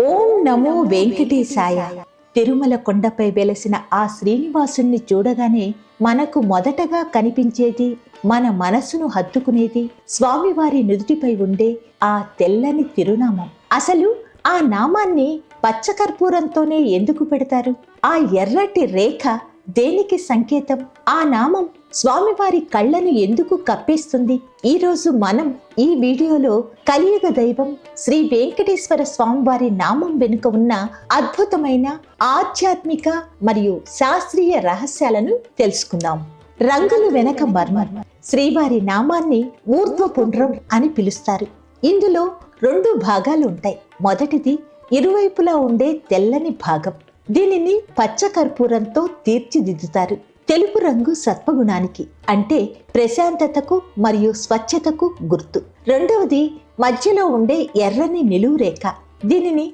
ఓం నమో వెంకటేశాయ. తిరుమల కొండపై వెలసిన ఆ శ్రీనివాసుణ్ణి చూడగానే మనకు మొదటగా కనిపించేది, మన మనసును హత్తుకునేది స్వామివారి నుదుటిపై ఉండే ఆ తెల్లని తిరునామం. అసలు ఆ నామాన్ని పచ్చకర్పూరంతోనే ఎందుకు పెడతారు? ఆ ఎర్రటి రేఖ దేనికి సంకేతం? ఆ నామం స్వామివారి కళ్ళను ఎందుకు కప్పేస్తుంది? ఈ రోజు మనం ఈ వీడియోలో కలియుగ దైవం శ్రీ వెంకటేశ్వర స్వామివారి నామం వెనుక ఉన్న అద్భుతమైన ఆధ్యాత్మిక మరియు శాస్త్రీయ రహస్యాలను తెలుసుకుందాం. రంగులు వెనక మర్మం. శ్రీవారి నామాన్ని ఊర్ధ్వపుండ్రం అని పిలుస్తారు. ఇందులో 2 భాగాలు ఉంటాయి. మొదటిది ఇరువైపులా ఉండే తెల్లని భాగం. దీనిని పచ్చ కర్పూరంతో తీర్చిదిద్దుతారు. తెలుపు రంగు సత్వగుణానికి, అంటే ప్రశాంతతకు మరియు స్వచ్ఛతకు గుర్తు. రెండవది మధ్యలో ఉండే ఎర్రని నిలువు రేఖ. దీనిని